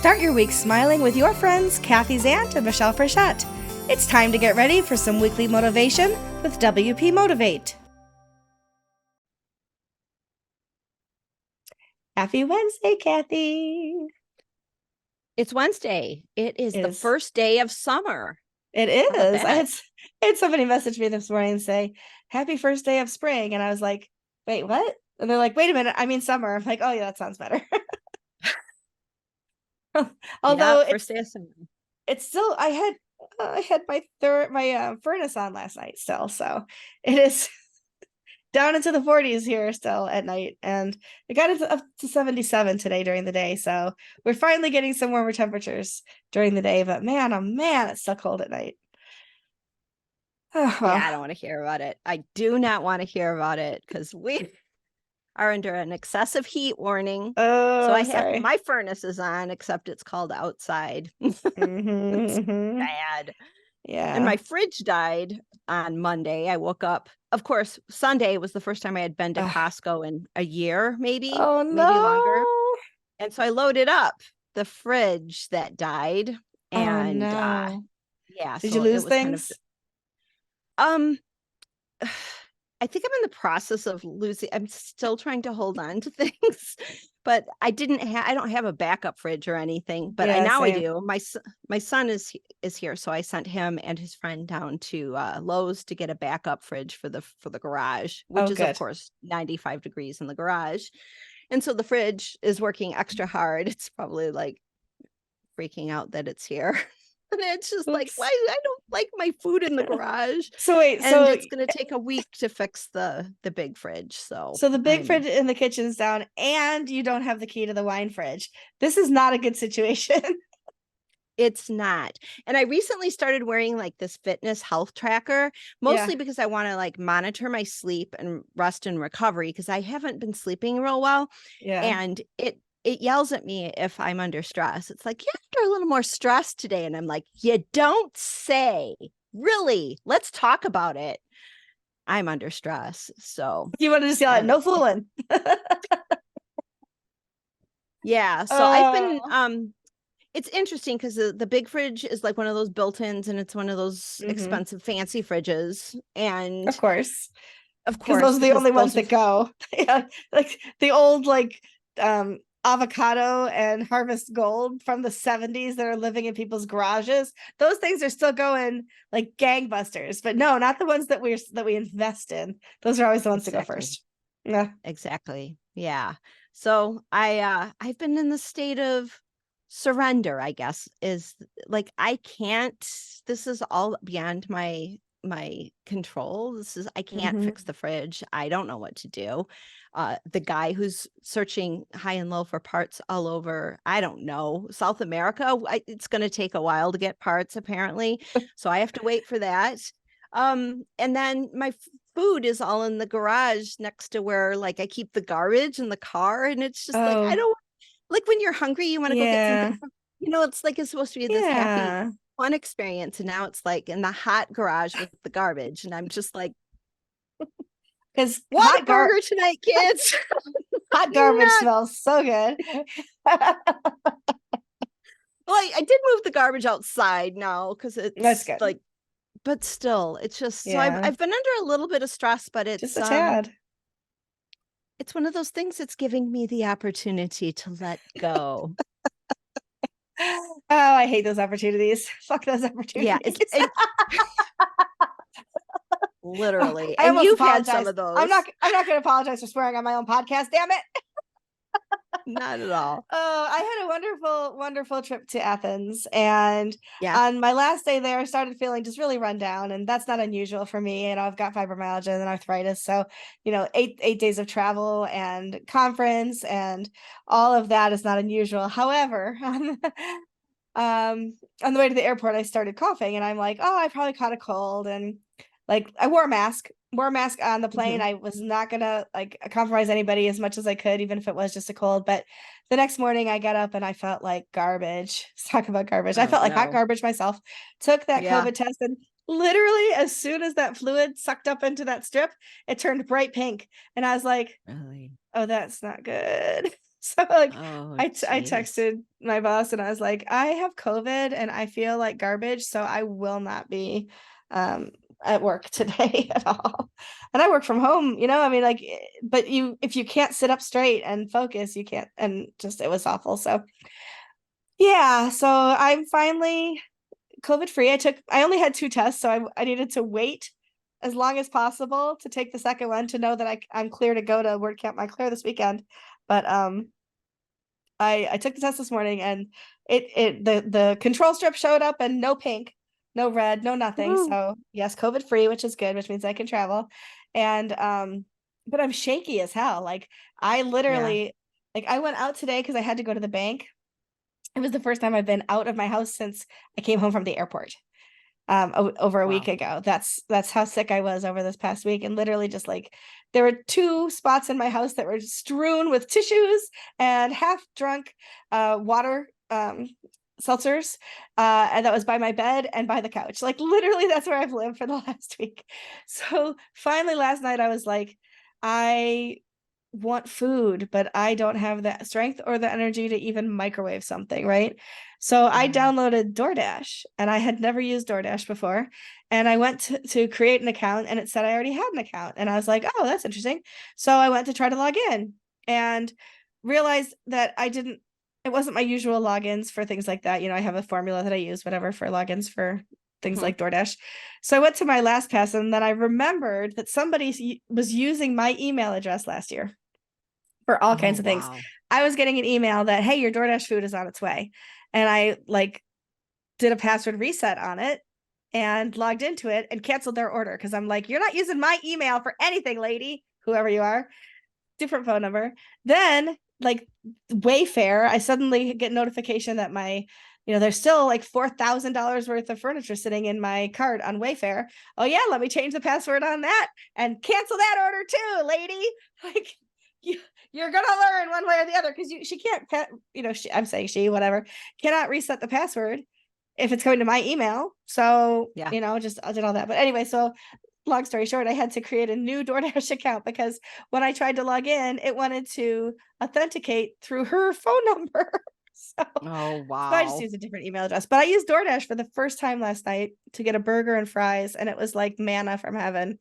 Start your week smiling with your friends, Kathy Zant and Michelle Frechette. It's time to get ready for some weekly motivation with WPMotivate. Happy Wednesday, Kathy. It's Wednesday. It is the first day of summer. It is. I had somebody message me this morning and say, happy first day of spring. And I was like, wait, what? And they're like, wait a minute, I mean summer. I'm like, oh yeah, that sounds better. Although first day of summer. It's still, I had my furnace on last night still. So it is down into the 40s here still at night. And it got up to 77 today during the day. So we're finally getting some warmer temperatures during the day. But man, oh man, it's still cold at night. Oh, well. Yeah, I don't want to hear about it. I do not want to hear about it because we are under an excessive heat warning. Oh, so I have my furnace is on, except it's called outside. It's bad. Yeah. And my fridge died on Monday. I woke up. Of course, Sunday was the first time I had been to Costco in a year, maybe. Oh, no. Maybe longer. And so I loaded up the fridge that died. And yeah. Did you lose things? I think I'm in the process of losing. I'm still trying to hold on to things, but I don't have a backup fridge or anything, but Yeah, I do. My son is here. So I sent him and his friend down to Lowe's to get a backup fridge for the garage, which is good. Of course 95 degrees in the garage. And so the fridge is working extra hard. It's probably like freaking out that it's here. And it's just like, why? I don't like my food in the garage. So wait, and it's going to take a week to fix the big fridge. So the big fridge in the kitchen's down and you don't have the key to the wine fridge. This is not a good situation. It's not. And I recently started wearing like this fitness health tracker, mostly because I want to like monitor my sleep and rest and recovery because I haven't been sleeping real well. Yeah. And it yells at me if I'm under stress. It's like, you're a little more stressed today. And I'm like, you don't say. Really? Let's talk about it. I'm under stress. So you want to just yell at no fooling. Yeah. So I've been it's interesting because the big fridge is like one of those built-ins and it's one of those expensive fancy fridges. And of course those are the only ones that go. Yeah, like the old avocado and harvest gold from the 70s that are living in people's garages. Those things are still going like gangbusters, but no, not the ones that we invest in. Those are always the ones to go first. Yeah, exactly. Yeah. So I've been in the state of surrender, I guess, is like this is all beyond my control. I can't fix the fridge. I don't know what to do. The guy who's searching high and low for parts all over, I don't know, South America, it's going to take a while to get parts apparently. So I have to wait for that. And then my food is all in the garage next to where like I keep the garbage in the car. And it's just like, I don't like when you're hungry, you want to go get something. It's like it's supposed to be this happy, fun experience. And now it's like in the hot garage with the garbage. And I'm just like, because hot burger tonight, kids. Hot garbage smells so good. Well, I did move the garbage outside now because it's like, but still, it's just so I've been under a little bit of stress, but it's just a tad. It's one of those things that's giving me the opportunity to let go. Oh, I hate those opportunities. Fuck those opportunities. Yeah, literally. And you've had some of those. I'm not going to apologize for swearing on my own podcast. Damn it. Not at all. Oh, I had a wonderful, wonderful trip to Athens. And on my last day there, I started feeling just really run down. And that's not unusual for me. I've got fibromyalgia and arthritis. So, 8 days of travel and conference and all of that is not unusual. However, on the way to the airport, I started coughing and I'm like, oh, I probably caught a cold. And like I wore a mask on the plane. I was not gonna like compromise anybody as much as I could, even if it was just a cold. But the next morning I got up and I felt like garbage. Let's talk about garbage. I felt like hot garbage myself. Took that COVID test and literally as soon as that fluid sucked up into that strip, it turned bright pink. And I was like, really? Oh, that's not good. So like Oh, I jeez. texted my boss and I was like, I have COVID and I feel like garbage, so I will not be at work today at all. And I work from home, I mean, like, but if you can't sit up straight and focus, you can't, and just it was awful. So yeah, so I'm finally COVID free. I only had 2 tests, so I needed to wait as long as possible to take the second one to know that I'm clear to go to WordCamp Montclair this weekend. But I took the test this morning and the control strip showed up and no pink, no red, no nothing. Woo. So yes, COVID free, which is good, which means I can travel. And but I'm shaky as hell. Like I Yeah. literally like I went out today because I had to go to the bank. It was the first time I've been out of my house since I came home from the airport over a week Wow. ago. That's how sick I was over this past week. And literally just like there were 2 spots in my house that were strewn with tissues and half drunk water seltzers. And that was by my bed and by the couch. Like literally that's where I've lived for the last week. So finally last night I was like, I want food, but I don't have the strength or the energy to even microwave something, right? So I Yeah. downloaded DoorDash and I had never used DoorDash before. And I went to create an account and it said I already had an account. And I was like, oh, that's interesting. So I went to try to log in and realized that it wasn't my usual logins for things like that. I have a formula that I use, whatever, for logins for things Mhm. like DoorDash. So I went to my LastPass and then I remembered that somebody was using my email address last year for all Oh, kinds of things. wow. I was getting an email that, hey, your DoorDash food is on its way. And I like did a password reset on it and logged into it and canceled their order because I'm like, you're not using my email for anything, lady, whoever you are, different phone number. Then, like Wayfair, I suddenly get notification that there's still like $4,000 worth of furniture sitting in my cart on Wayfair. Oh yeah, let me change the password on that and cancel that order too, lady. Like you're gonna learn one way or the other because she can't, I'm saying she, whatever, cannot reset the password if it's going to my email. So, Yeah. just I did all that. But anyway, so long story short, I had to create a new DoorDash account because when I tried to log in, it wanted to authenticate through her phone number. So, Oh, so I just wow. used a different email address. But I used DoorDash for the first time last night to get a burger and fries, and it was like manna from heaven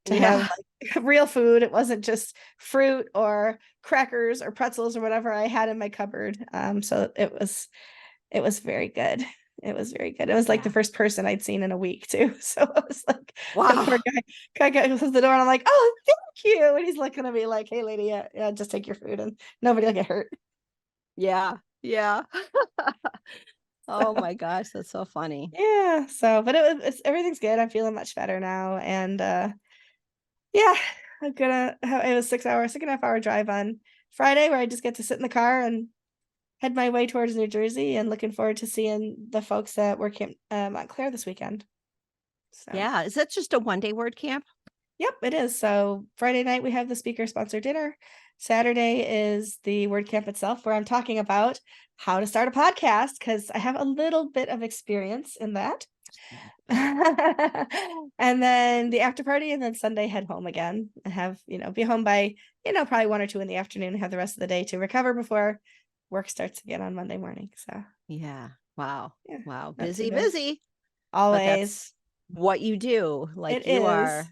to have Yeah. like real food. It wasn't just fruit or crackers or pretzels or whatever I had in my cupboard. So it was very good. It was very good. It was like the Yeah. first person I'd seen in a week too. So I was like, the poor Wow. guy goes to the door and I'm like, oh, thank you. And he's looking at me like, hey, lady, yeah, just take your food and nobody will get hurt. Yeah. Yeah. Oh So my gosh, that's so funny. yeah. So, but everything's good. I'm feeling much better now. And yeah, it was 6.5 hour drive on Friday where I just get to sit in the car and head my way towards New Jersey and looking forward to seeing the folks at Work Camp Montclair this weekend. So Yeah. Is that just a one-day word camp? yep, it is. So Friday night we have the speaker sponsored dinner. Saturday is the WordCamp itself, where I'm talking about how to start a podcast because I have a little bit of experience in that. And then the after party, and then Sunday head home again and have, be home by, probably 1 or 2 in the afternoon and have the rest of the day to recover before work starts again on Monday morning. So Yeah. Wow. yeah, Wow. not too Busy, bad. busy. But Always. that's what you do. Like It you is. are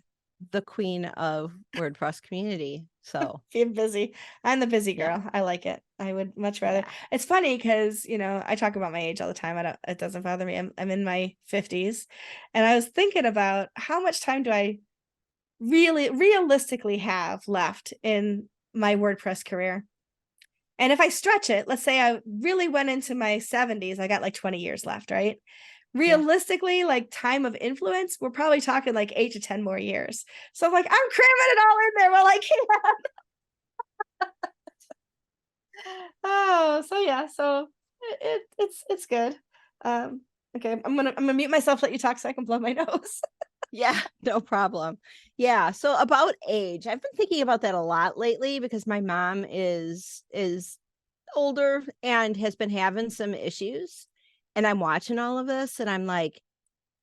the queen of WordPress community. So, Being busy. I'm the busy yeah. girl. I like it. I would much rather. Yeah. It's funny because, I talk about my age all the time. It doesn't bother me. I'm in my 50s. And I was thinking about how much time do I really realistically have left in my WordPress career? And if I stretch it, let's say I really went into my 70s, I got like 20 years left, right? Yeah. Realistically, like time of influence, we're probably talking like 8 to 10 more years. So I'm like, I'm cramming it all in there while I can. Oh, so yeah, so it's good. Um, okay, I'm gonna mute myself, let you talk so I can blow my nose. Yeah, no problem. Yeah, so about age, I've been thinking about that a lot lately because my mom is older and has been having some issues, and I'm watching all of this and I'm like,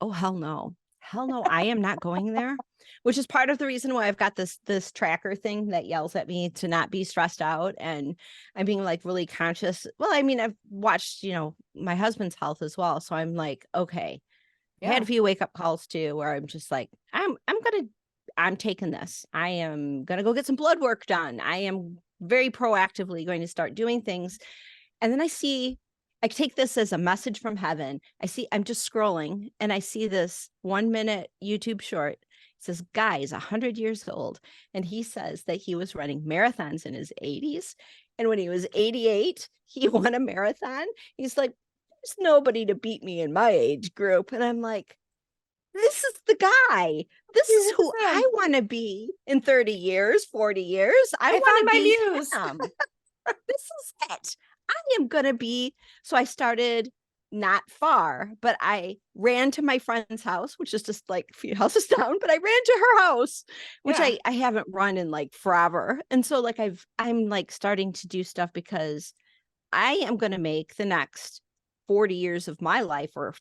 "Oh, hell no." hell no, I am not going there. Which is part of the reason why I've got this tracker thing that yells at me to not be stressed out. And I'm being like really conscious. Well, I mean, I've watched, my husband's health as well. So I'm like, okay. I had Yeah. a few wake up calls too, where I'm just like, I'm taking this. I am gonna go get some blood work done. I am very proactively going to start doing things. And then I take this as a message from heaven. I'm just scrolling and I see this 1 minute YouTube short. It says, guy is 100 years old. And he says that he was running marathons in his 80s. And when he was 88, he won a marathon. He's like, there's nobody to beat me in my age group. And I'm like, this is the guy. This is who I want to be in 30 years, 40 years. I I want found to my be muse. him. This is it. I am going to be. So I started not far, but I ran to my friend's house, which is just like a few houses down, but I ran to her house, which Yeah. I haven't run in like forever. And so like I'm like starting to do stuff because I am going to make the next 40 years of my life or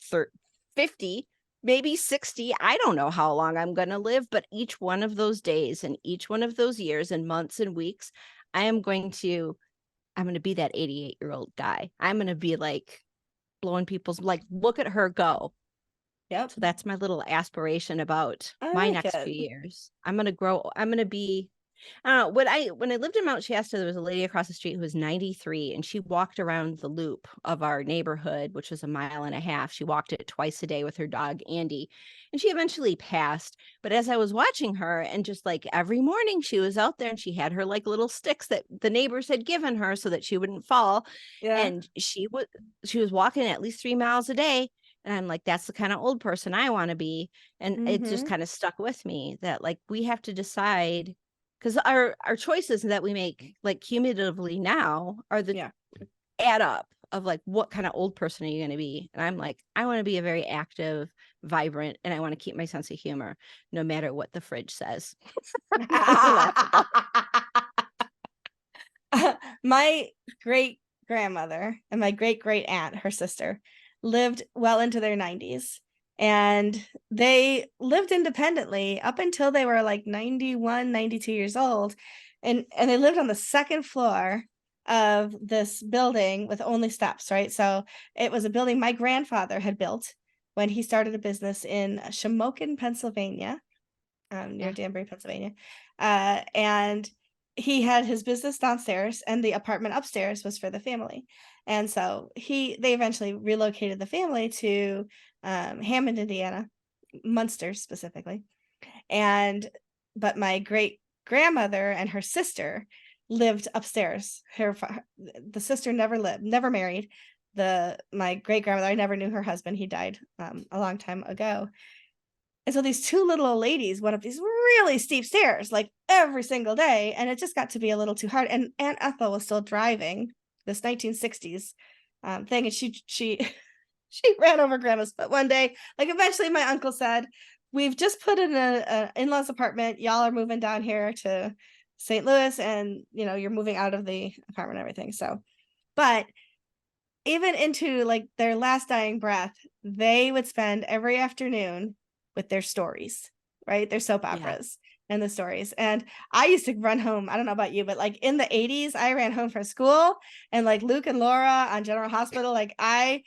50, maybe 60. I don't know how long I'm going to live, but each one of those days and each one of those years and months and weeks, I'm going to be that 88-year-old guy. I'm going to be like blowing people's, like, look at her go. Yep. So that's my little aspiration about I my like next it. few years. I'm going to grow. I'm going to be when I lived in Mount Shasta, there was a lady across the street who was 93, and she walked around the loop of our neighborhood, which was a mile and a half. She walked it twice a day with her dog, Andy, and she eventually passed. But as I was watching her, and just like every morning she was out there and she had her like little sticks that the neighbors had given her so that she wouldn't fall. Yeah. And she was walking at least 3 miles a day. And I'm like, that's the kind of old person I want to be. And it just Mm-hmm. kind of stuck with me that like we have to decide, because our choices that we make like cumulatively now are the Yeah. add up of like what kind of old person are you going to be. And I'm like, I want to be a very active, vibrant, and I want to keep my sense of humor no matter what the fridge says. We laugh about My great grandmother and my great great aunt, her sister, lived well into their 90s. And they lived independently up until they were like 91, 92 years old. And they lived on the second floor of this building with only steps, right? So it was a building my grandfather had built when he started a business in Shamokin, Pennsylvania, near yeah. Danbury, Pennsylvania. And he had his business downstairs, and the apartment upstairs was for the family. And so they eventually relocated the family to Hammond, Indiana, Munster specifically. And but my great grandmother and her sister lived upstairs. The sister never married. My great grandmother, I never knew her husband. He died a long time ago. And so these two little old ladies went up these really steep stairs like every single day. And it just got to be a little too hard. And Aunt Ethel was still driving this 1960s thing. And she she ran over grandma's foot one day. Like eventually my uncle said, we've just put in a in-laws apartment. Y'all are moving down here to St. Louis, and you're moving out of the apartment and everything. So, but even into like their last dying breath, they would spend every afternoon with their stories, right? Their soap Yeah. operas and the stories. And I used to run home. I don't know about you, but like in the 80s, I ran home from school, and like Luke and Laura on General Hospital, I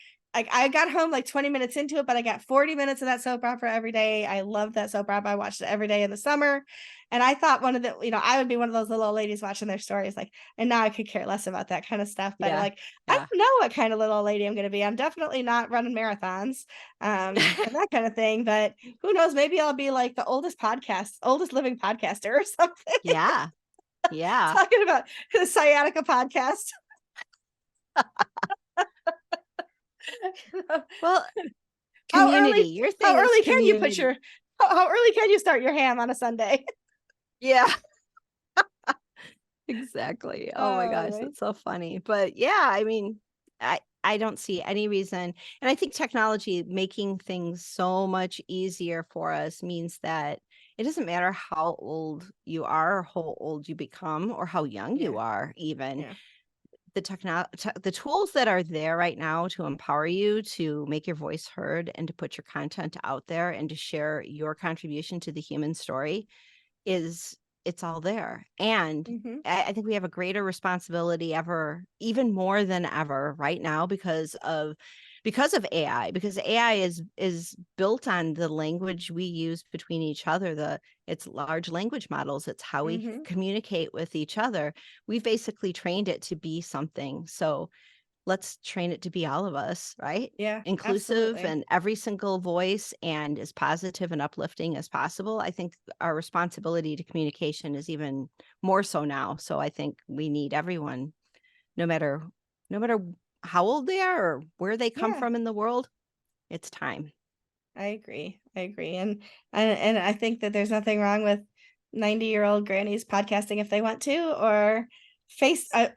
got home like 20 minutes into it, but I got 40 minutes of that soap opera every day. I loved that soap opera. I watched it every day in the summer. And I thought I would be one of those little old ladies watching their stories. Like, and now I could care less about that kind of stuff. But Yeah. like, I Yeah. don't know what kind of little lady I'm going to be. I'm definitely not running marathons, and that kind of thing. But who knows? Maybe I'll be like the oldest living podcaster or something. Yeah. Yeah. Talking about the sciatica podcast. Well, how community. early? Your How thing is early can you put community. your? How early can you start your ham on a Sunday? Yeah. Exactly. Oh my Oh, gosh, right. that's so funny. But yeah, I mean, I don't see any reason. And I think technology making things so much easier for us means that it doesn't matter how old you are or how old you become or how young you Yeah, are even. yeah, the tools that are there right now to empower you to make your voice heard and to put your content out there and to share your contribution to the human story it's all there. And I think we have a greater responsibility even more than ever right now because of AI, because AI is built on the language we use between each other. It's large language models. It's how we communicate with each other. We've basically trained it to be something. So let's train it to be all of us, right? Yeah, Inclusive absolutely. and every single voice and as positive and uplifting as possible. I think our responsibility to communication is even more so now. So I think we need everyone, no matter how old they are or where they come from in the world. It's time. I agree. And I think that there's nothing wrong with 90-year-old grannies podcasting if they want to, or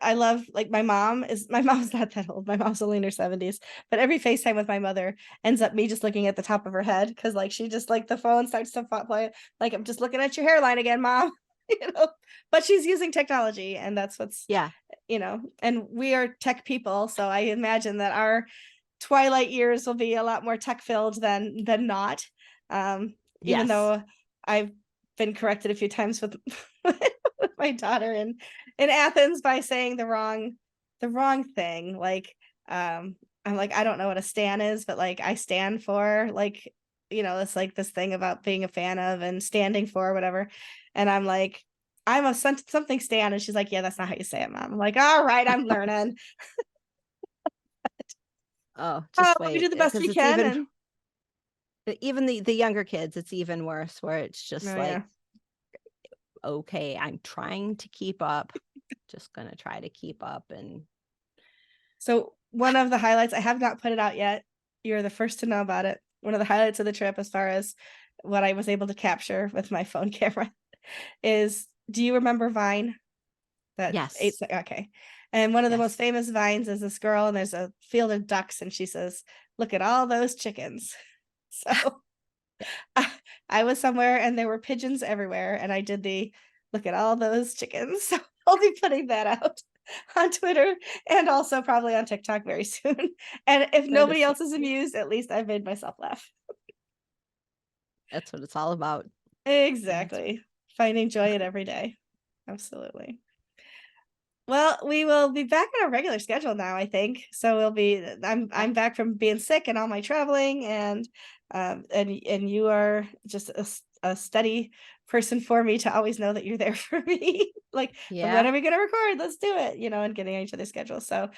I love, like, my mom's not that old. My mom's only in her 70s, but every FaceTime with my mother ends up me just looking at the top of her head, because like she just, like, the phone starts to play, like, I'm just looking at your hairline again, mom. But she's using technology, and that's what's, and we are tech people, so I imagine that our twilight years will be a lot more tech filled than not. Even though I've been corrected a few times with with my daughter in Athens by saying the wrong thing. Like, I'm like, I don't know what a stan is, but like I stand for, like, it's like this thing about being a fan of and standing for whatever. And I'm like, I'm a something stan, and she's like, yeah, that's not how you say it, mom. I'm like, all right, I'm learning. Oh, just We do wait, the best because we it's can, and even the younger kids, it's even worse, where it's just oh like, yeah. okay, I'm trying to keep up, just gonna try to keep up. And So one of the highlights, I have not put it out yet. You're the first to know about it. One of the highlights of the trip, as far as what I was able to capture with my phone camera, is, do you remember Vine? yes, Okay. And one of the most yes. famous Vines is this girl, and there's a field of ducks, and she says, "Look at all those chickens." So I was somewhere and there were pigeons everywhere, and I did the "look at all those chickens." So I'll be putting that out on Twitter, and also probably on TikTok very soon. And if That is nobody so else is cute. amused, at least I've made myself laugh. That's what it's all about. That's Exactly. Finding joy in every day. Absolutely. Well, we will be back on our regular schedule now, I think. So we'll be yeah, I'm back from being sick and all my traveling, and you are just a steady person for me to always know that you're there for me. Like, when yeah. are we gonna record? Let's do it, and getting on each other's schedule. So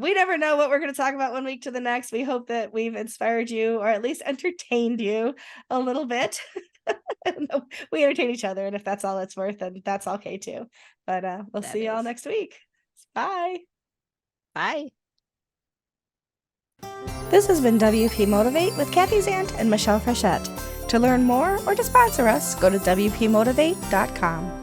we never know what we're gonna talk about one week to the next. We hope that we've inspired you, or at least entertained you a little bit. No, we entertain each other, and if that's all it's worth, then that's okay too. But we'll That see y'all is. next week. Bye. Bye. This has been WP Motivate with Kathy Zant and Michelle Frechette. To learn more or to sponsor us, go to WPMotivate.com.